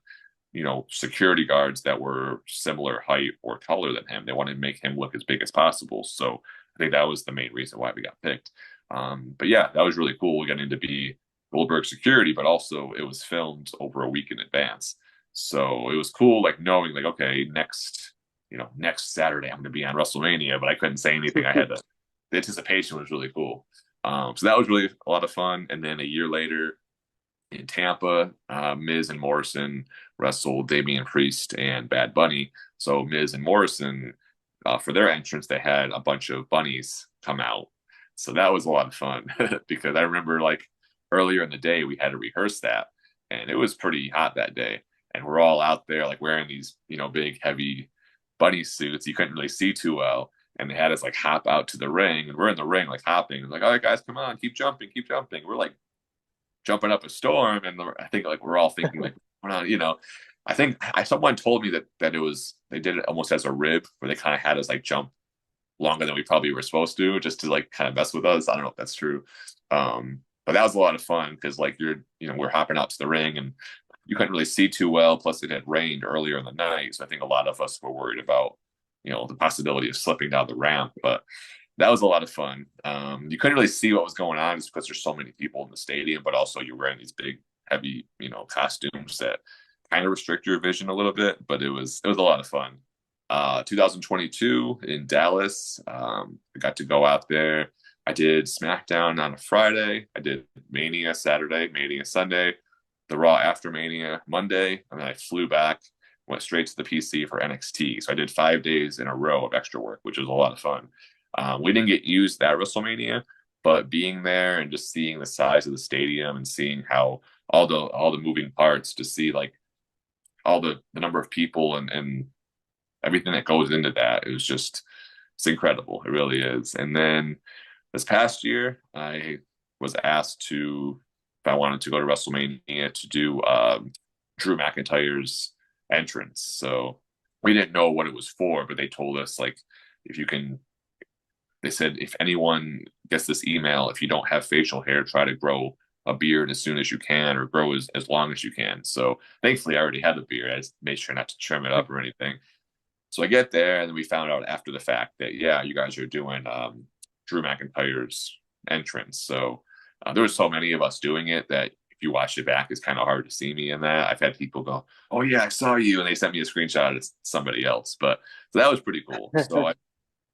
security guards that were similar height or taller than him. They wanted to make him look as big as possible. So I think that was the main reason why we got picked. But yeah, that was really cool getting to be Goldberg security, but also it was filmed over a week in advance. So it was cool, like knowing, like, okay, next Saturday I'm going to be on WrestleMania, but I couldn't say anything. I had to. The anticipation was really cool. So that was really a lot of fun. And then a year later in Tampa, Miz and Morrison wrestled Damian Priest and Bad Bunny. So Miz and Morrison, for their entrance, they had a bunch of bunnies come out. So that was a lot of fun because I remember like earlier in the day we had to rehearse that, and it was pretty hot that day and we're all out there like wearing these, big heavy bunny suits. You couldn't really see too well. And they had us like hop out to the ring and we're in the ring like hopping. Like, all right, guys, come on, keep jumping, keep jumping. We're like jumping up a storm. And I think like we're all thinking like, we're not, I think someone told me that it was, they did it almost as a rib where they kind of had us like jump longer than we probably were supposed to just to like kind of mess with us. I don't know if that's true. But that was a lot of fun because like we're hopping out to the ring and you couldn't really see too well. Plus, it had rained earlier in the night, so I think a lot of us were worried about, the possibility of slipping down the ramp. But that was a lot of fun. You couldn't really see what was going on just because there's so many people in the stadium, but also you're wearing these big, heavy, costumes that kind of restrict your vision a little bit. But it was a lot of fun. 2022 in Dallas, I got to go out there. I did SmackDown on a Friday. I did Mania Saturday, Mania Sunday, the Raw after Mania Monday, and then I flew back, went straight to the PC for NXT. So I did 5 days in a row of extra work, which was a lot of fun. We didn't get used that WrestleMania, but being there and just seeing the size of the stadium and seeing how all the moving parts to see like all the number of people and everything that goes into that, it's incredible. It really is. And then this past year, I was asked if I wanted to go to WrestleMania to do Drew McIntyre's entrance. So we didn't know what it was for, but they told us like if you can. They said if anyone gets this email, if you don't have facial hair, try to grow a beard as soon as you can or grow as long as you can. So thankfully, I already had the beard. I just made sure not to trim it up or anything. So I get there, and then we found out after the fact that yeah, you guys are doing Drew McIntyre's entrance. So there was so many of us doing it that if you watch it back, it's kind of hard to see me in that. I've had people go, "Oh yeah, I saw you," and they sent me a screenshot. It's somebody else, but so that was pretty cool. So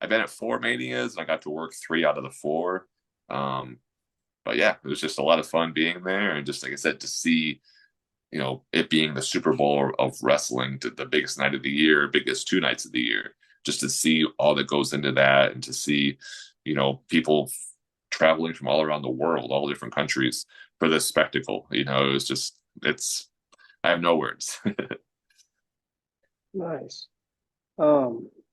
I've been at four manias, and I got to work three out of the four. Um, but yeah, it was just a lot of fun being there, and just like I said, to see it being the Super Bowl of wrestling, to the biggest night of the year, biggest 2 nights of the year, just to see all that goes into that and to see, people traveling from all around the world, all different countries for this spectacle. It was I have no words. Nice.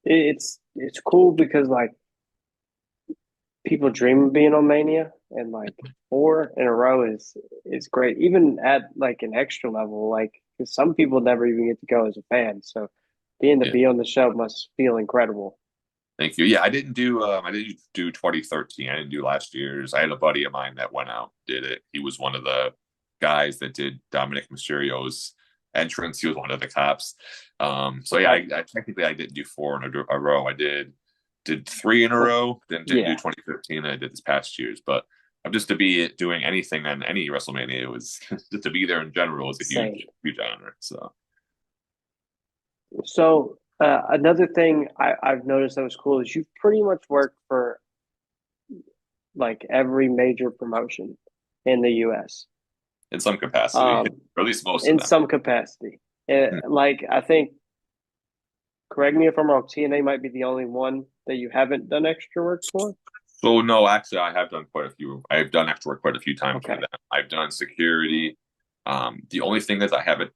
It's cool because like people dream of being on Mania, and like four in a row is great. Even at like an extra level, like 'cause some people never even get to go as a fan. So being to Yeah. be on the show must feel incredible. Thank you. Yeah, I didn't do 2013. I didn't do last year's. I had a buddy of mine that went out, did it. He was one of the guys that did Dominic Mysterio's entrance. He was one of the cops. So yeah, Okay. I technically I didn't do four in a row. I did three in a Well, row. Then didn't do yeah, 2015. I did this past years, but just to be doing anything on any WrestleMania, it was just to be there in general was a same. huge honor. So So another thing I've noticed that was cool is you've pretty much worked for like every major promotion in the U.S. in some capacity, Um, or at least most of in them. some capacity. Like I think, correct me if I'm wrong, TNA might be the only one that you haven't done extra work for. So no, actually, I have done quite a few. I've done extra work quite a few times for Okay, them. I've done security. The only thing is I haven't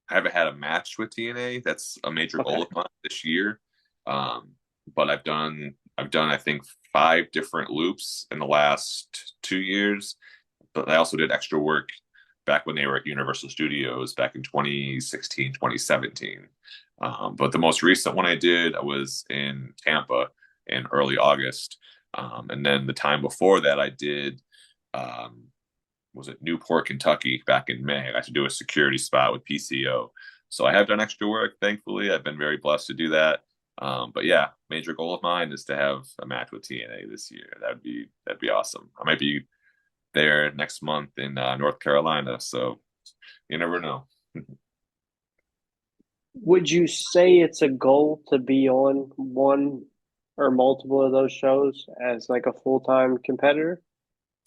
had a match with TNA. That's a major goal okay, of mine this year. Um, but I've done I think five different loops in the last 2 years. But I also did extra work back when they were at Universal Studios back in 2016, 2017. But the most recent one I did was in Tampa in early August. And then the time before that, I did um, was it Newport, Kentucky back in May. I got to do a security spot with PCO. So I have done extra work, thankfully. I've been very blessed to do that. But yeah, major goal of mine is to have a match with TNA this year. That'd be awesome. I might be there next month in North Carolina, so you never know. would you say it's a goal to be on one or multiple of those shows as like a full-time competitor?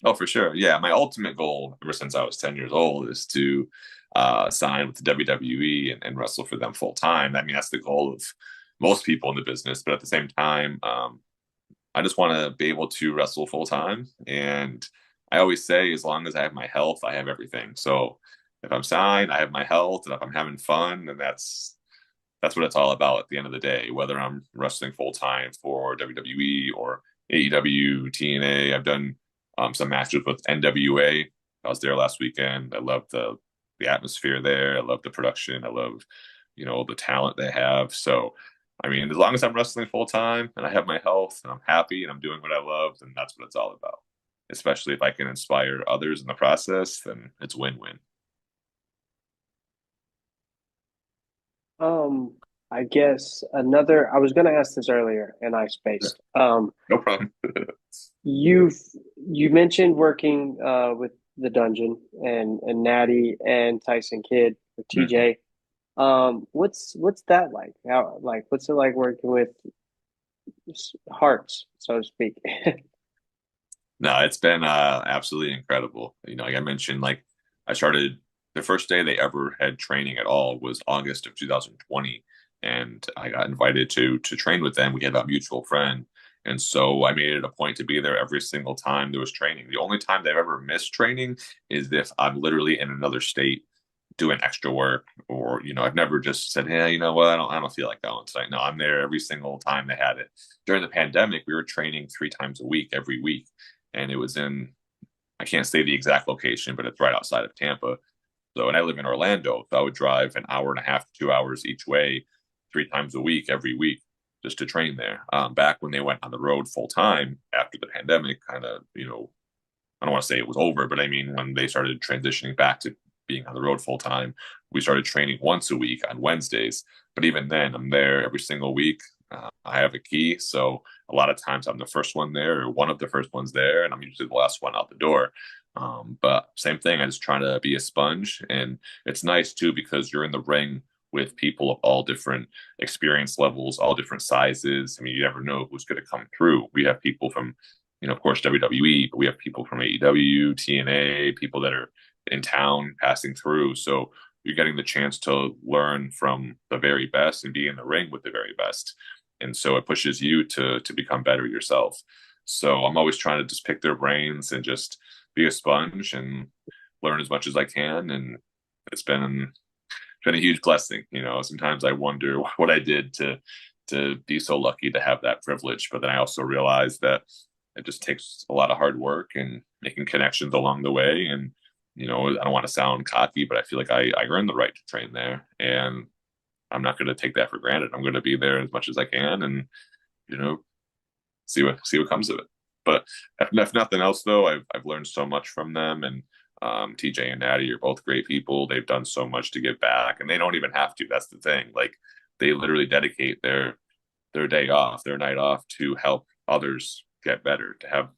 Oh, for sure. Yeah, my ultimate goal ever since I was 10 years old is to sign with the WWE and wrestle for them full time. I mean, that's the goal of most people in the business, but at the same time, I just want to be able to wrestle full time. And I always say, as long as I have my health, I have everything. So if I'm signed, I have my health, and if I'm having fun, then that's what it's all about at the end of the day. Whether I'm wrestling full time for WWE or AEW, TNA, I've done some matches with NWA. I was there last weekend. I love the atmosphere there. I love the production. I love the talent they have. So I mean, as long as I'm wrestling full time and I have my health and I'm happy and I'm doing what I love, then that's what it's all about. Especially if I can inspire others in the process, then it's win-win. Um, I guess I was going to ask this earlier and I Yeah, spaced. no problem. You've you mentioned working with the Dungeon and Natty and Tyson Kidd or TJ. What's that like? How like what's it like working with hearts, so to speak? No, it's been absolutely incredible. Like I mentioned, like I started the first day they ever had training at all was August of 2020, and I got invited to train with them. We had a mutual friend, and so I made it a point to be there every single time there was training. The only time they've ever missed training is if I'm literally in another state doing extra work, or I've never just said, hey, you know what, I don't feel like going tonight. No, I'm there every single time they had it. During the pandemic, we were training 3 times a week every week, and it was in, I can't say the exact location, but it's right outside of Tampa. So, and I live in Orlando, so I would drive an hour and a half, 2 hours each way, 3 times a week, every week, just to train there. Back when they went on the road full time after the pandemic, kind of, I don't want to say it was over, but I mean, when they started transitioning back to being on the road full time, we started training once a week on Wednesdays. But even then, I'm there every single week. I have a key, so a lot of times I'm the first one there, or one of the first ones there, and I'm usually the last one out the door. But same thing, I just try to be a sponge, and it's nice too because you're in the ring with people of all different experience levels, all different sizes. I mean, you never know who's going to come through. We have people from, of course, WWE, but we have people from AEW, TNA, people that are in town passing through. So you're getting the chance to learn from the very best and be in the ring with the very best. And so it pushes you to become better yourself. So I'm always trying to just pick their brains and just be a sponge and learn as much as I can. And it's been a huge blessing. Sometimes I wonder what I did to be so lucky to have that privilege. But then I also realize that it just takes a lot of hard work and making connections along the way. And I don't want to sound cocky, but I feel like I earned the right to train there, and I'm not going to take that for granted. I'm going to be there as much as I can, and you know, see what comes of it. But if nothing else, though, I've learned so much from them, and TJ and Natty are both great people. They've done so much to give back, and they don't even have to. That's the thing. Like they literally dedicate their day off, their night off to help others get better, to have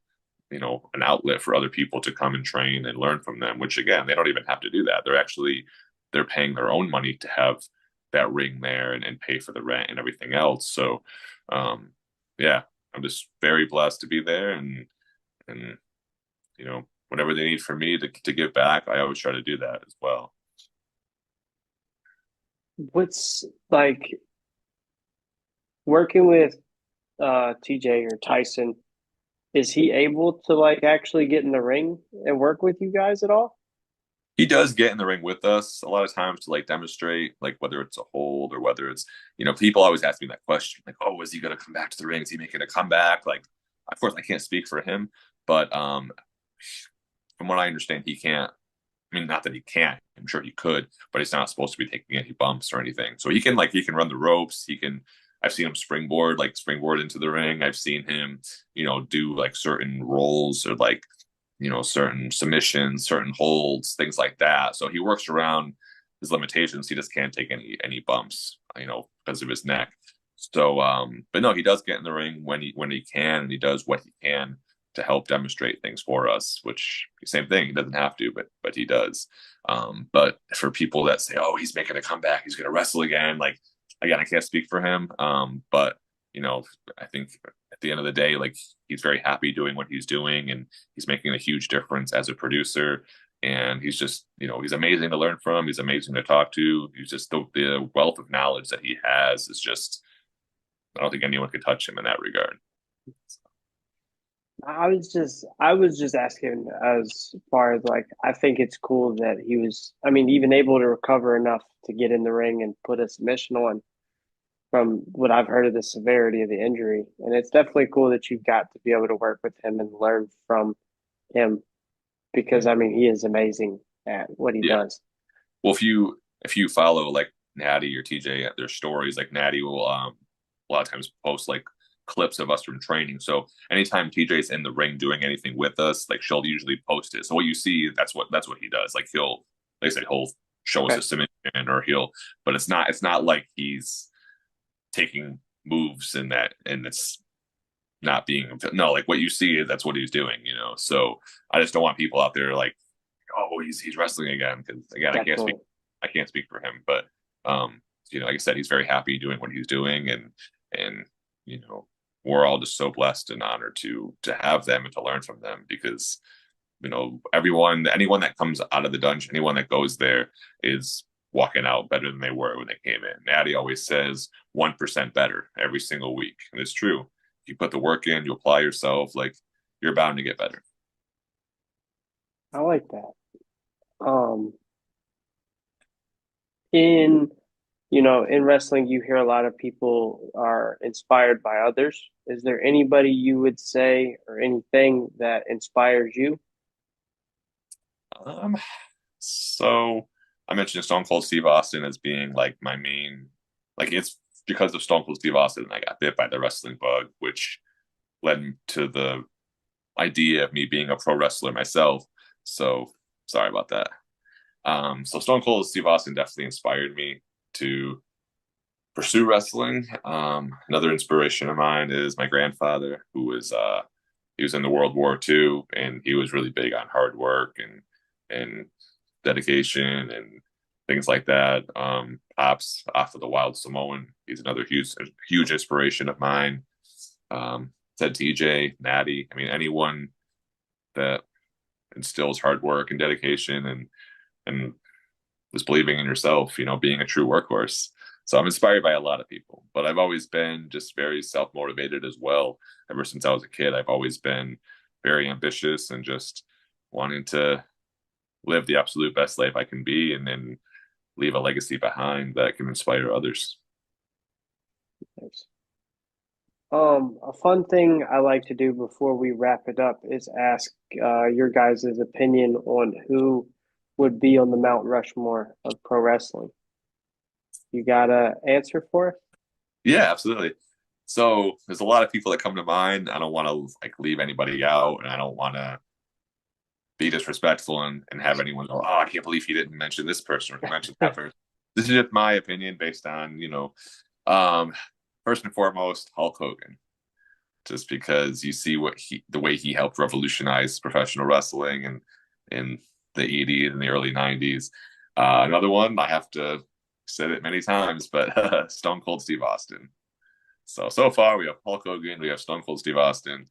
an outlet for other people to come and train and learn from them, which again, they don't even have to do that. They're paying their own money to have that ring there and pay for the rent and everything else. So um yeah, I'm just very blessed to be there, and whatever they need from me to give back, I always try to do that as well. What's like working with TJ or Tyson? Is he able to like actually get in the ring and work with you guys at all? He does get in the ring with us a lot of times to like demonstrate, like whether it's a hold or whether it's, people always ask me that question, like, oh, is he going to come back to the ring? Is he making a comeback? Like, of course, I can't speak for him, but from what I understand, he can't. I mean, not that he can't. I'm sure he could, but he's not supposed to be taking any bumps or anything. So he can run the ropes. He can. I've seen him springboard into the ring. I've seen him, do like certain rolls or like, certain submissions, certain holds, things like that. So he works around his limitations. He just can't take any bumps, because of his neck. So, but no, he does get in the ring when he can, and he does what he can to help demonstrate things for us, which same thing, he doesn't have to, but he does. But for people that say, oh, he's making a comeback, he's going to wrestle again, like, again, I can't speak for him. But I think at the end of the day, like, he's very happy doing what he's doing, and he's making a huge difference as a producer. And he's just, he's amazing to learn from. He's amazing to talk to. He's just the wealth of knowledge that he has is just, I don't think anyone could touch him in that regard. I was just asking as far as like I think it's cool that he was I mean even able to recover enough to get in the ring and put a submission on from what I've heard of the severity of the injury. And it's definitely cool that you've got to be able to work with him and learn from him because I mean he is amazing at what he Yeah. does. Well, if you follow like Natty or TJ at their stories, like Natty will a lot of times post like clips of us from training. So anytime TJ's in the ring doing anything with us, like she'll usually post it. So what you see, that's what he does. Like he'll show us Okay. a submission, or but it's not like he's taking moves in that, and it's not being, no, like what you see, that's what he's doing. So I just don't want people out there like, oh, he's wrestling again, because again, Definitely. I can't speak for him, but like I said, he's very happy doing what he's doing, and you know, we're all just so blessed and honored to have them and to learn from them, because anyone that comes out of the dungeon, anyone that goes there is walking out better than they were when they came in. Natty always says 1% better every single week, and it's true. If you put the work in, you apply yourself, like, you're bound to get better. I like that. Um in in wrestling, you hear a lot of people are inspired by others. Is there anybody you would say or anything that inspires you? Um, so I mentioned Stone Cold Steve Austin as being like my main, like, it's because of Stone Cold Steve Austin I got bit by the wrestling bug, which led to the idea of me being a pro wrestler myself. So sorry about that. So Stone Cold Steve Austin definitely inspired me to pursue wrestling. Another inspiration of mine is my grandfather, who was he was in the World War II, and he was really big on hard work and dedication and things like that. Pops off of the Wild Samoan, he's another huge inspiration of mine. Said TJ, Natty. I mean, anyone that instills hard work and dedication and was believing in yourself, being a true workhorse. So I'm inspired by a lot of people, but I've always been just very self motivated as well. Ever since I was a kid, I've always been very ambitious and just wanting to live the absolute best life I can be, and then leave a legacy behind that can inspire others. Thanks. A fun thing I like to do before we wrap it up is ask your guys' opinion on who would be on the Mount Rushmore of pro wrestling. You got a answer for it? Yeah, absolutely. So there's a lot of people that come to mind. I don't want to like leave anybody out, and I don't want to be disrespectful and have anyone go, oh, I can't believe he didn't mention this person or he mentioned that person. This is just my opinion based on, um, first and foremost, Hulk Hogan, just because you see the way he helped revolutionize professional wrestling and in the 80s and the early 90s. Another one, I have to said it many times, but Stone Cold Steve Austin. So far we have Hulk Hogan, we have Stone Cold Steve Austin.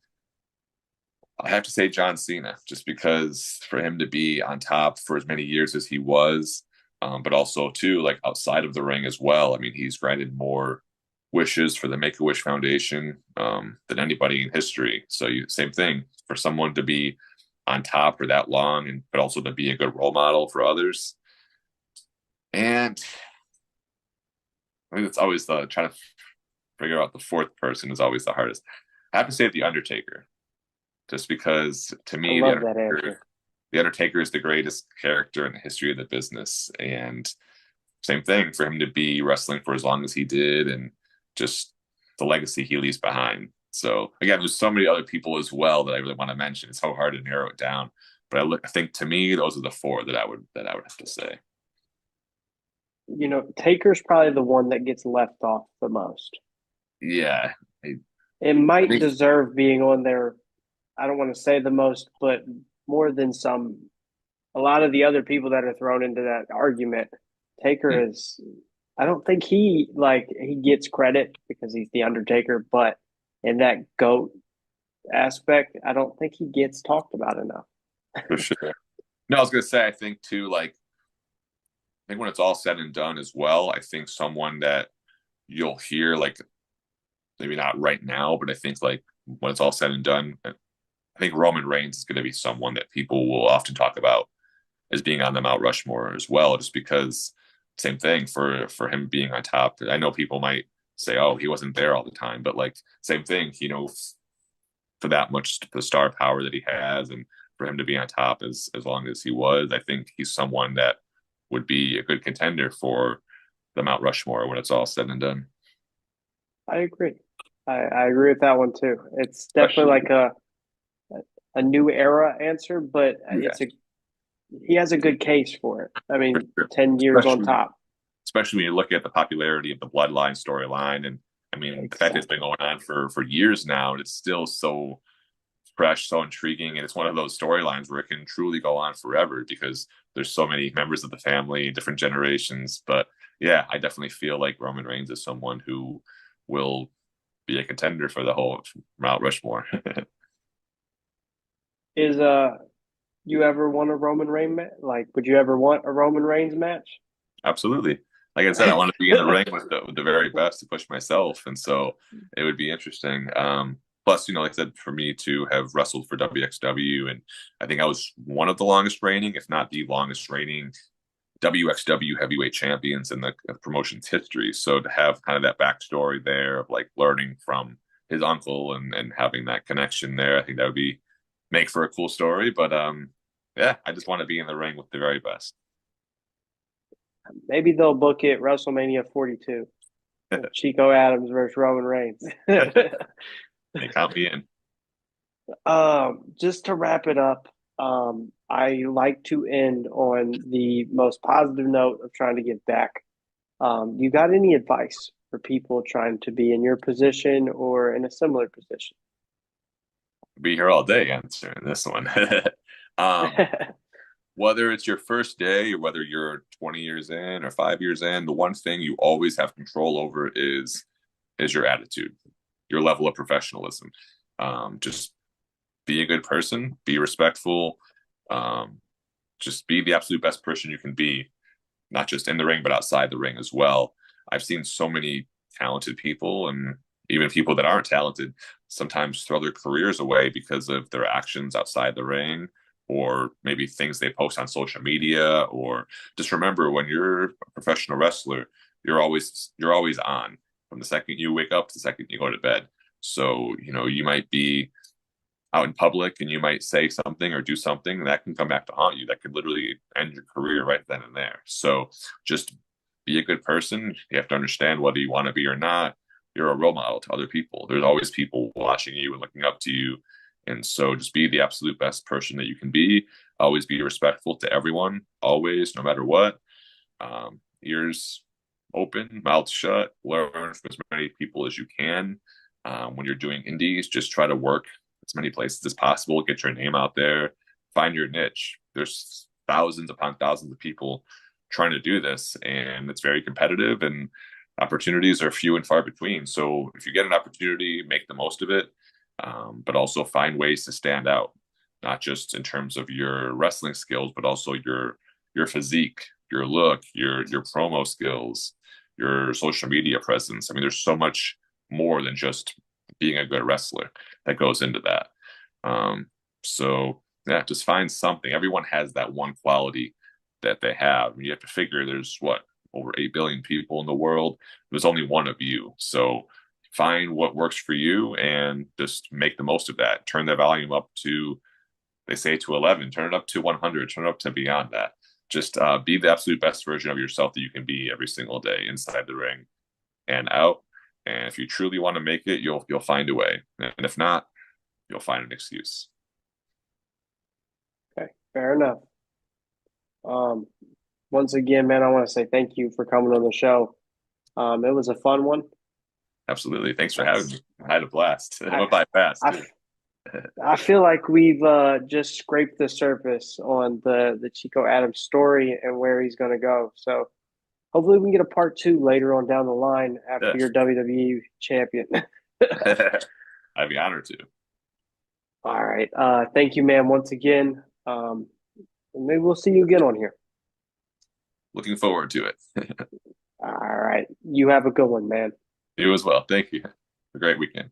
I have to say John Cena, just because for him to be on top for as many years as he was, but also too like outside of the ring as well. I mean, he's granted more wishes for the Make a Wish Foundation than anybody in history. So same thing for someone to be on top for that long, and but also to be a good role model for others. And I think it's always the trying to figure out the fourth person is always the hardest. I have to say the Undertaker, just because to I me love that answer. The Undertaker is the greatest character in the history of the business, and same thing for him to be wrestling for as long as he did, and just the legacy he leaves behind. So again, there's so many other people as well that I really want to mention. It's so hard to narrow it down, but I think to me those are the four that I would have to say. Taker's probably the one that gets left off the most. Yeah, I, It I might think deserve being on there. I don't want to say the most, but more than a lot of the other people that are thrown into that argument. Taker is, I don't think he gets credit because he's the Undertaker, but in that GOAT aspect, I don't think he gets talked about enough. for sure. No, I was gonna say I think too. Like I think when it's all said and done as well, I think someone that you'll hear like maybe not right now, but I think like when it's all said and done, I think Roman Reigns is going to be someone that people will often talk about as being on the Mount Rushmore as well, just because same thing for him being on top. I know people might say, "Oh, he wasn't there all the time," but like same thing, for that much the star power that he has, and for him to be on top as long as he was, I think he's someone that would be a good contender for the Mount Rushmore when it's all said and done. I agree. I agree with that one too. It's definitely Especially, like a new era answer, but yeah, he has a good case for it. I for mean, sure. 10 years on Especially top. especially when you look at the popularity of the Bloodline storyline, and I mean the fact that it's been Exactly. going on for years now, and it's still so fresh, so intriguing, and it's one of those storylines where it can truly go on forever because there's so many members of the family, different generations. But yeah, I definitely feel like Roman Reigns is someone who will be a contender for the whole Mount Rushmore. Is you ever want a Roman Reigns match? Like, would you ever want a Roman Reigns match? Absolutely. Like I said, I want to be in the ring with the very best to push myself, and so it would be interesting. Plus, like I said, for me to have wrestled for WXW, and I think I was one of the longest reigning, if not the longest reigning WXW heavyweight champions in the promotion's history. So to have kind of that backstory there of like learning from his uncle and having that connection there, I think that would be make for a cool story. But yeah, I just want to be in the ring with the very best. Maybe they'll book it WrestleMania 42. Chico Adams versus Roman Reigns. They count me in. Just to wrap it up, I like to end on the most positive note of trying to give back. You got any advice for people trying to be in your position or in a similar position? Be here all day answering this one. um, whether it's your first day or whether you're 20 years in or 5 years in, the one thing you always have control over is your attitude, your level of professionalism. Just be a good person, be respectful, um, just be the absolute best person you can be, not just in the ring but outside the ring as well. I've seen so many talented people and even people that aren't talented sometimes throw their careers away because of their actions outside the ring or maybe things they post on social media. Or just remember, when you're a professional wrestler, you're always on from the second you wake up to the second you go to bed. So you might be out in public and you might say something or do something that can come back to haunt you, that could literally end your career right then and there. So just be a good person. You have to understand whether you want to be or not. You're a role model to other people. There's always people watching you and looking up to you, And so just be the absolute best person that you can be. Always be respectful to everyone, always, no matter what. Ears open, mouth shut, learn from as many people as you can. When you're doing indies, just try to work as many places as possible, get your name out there, find your niche. There's thousands upon thousands of people trying to do this, and it's very competitive, and opportunities are few and far between. So if you get an opportunity, make the most of it, but also find ways to stand out, not just in terms of your wrestling skills, but also your physique, your look, your promo skills, your social media presence. I mean, there's so much more than just being a good wrestler that goes into that. So yeah, just find something. Everyone has that one quality that they have. You have to figure there's what, over 8 billion people in the world. There's only one of you. So find what works for you and just make the most of that. Turn the volume up to, they say, to 11, turn it up to 100, turn it up to beyond that. Just be the absolute best version of yourself that you can be every single day, inside the ring and out. And if you truly want to make it, you'll find a way. And if not, you'll find an excuse. Okay, fair enough. Um, Once again, man, I want to say thank you for coming on the show. It was a fun one. Absolutely. Thanks for having That's me. I had a blast. It I went by fast I too. I feel like we've just scraped the surface on the Chico Adams story and where he's going to go. So hopefully we can get a part two later on down the line after Yes. you're WWE champion. I'd be honored to. All right. Thank you, man, once again. Maybe we'll see you again on here. Looking forward to it. All right. You have a good one, man. You as well. Thank you. Have a great weekend.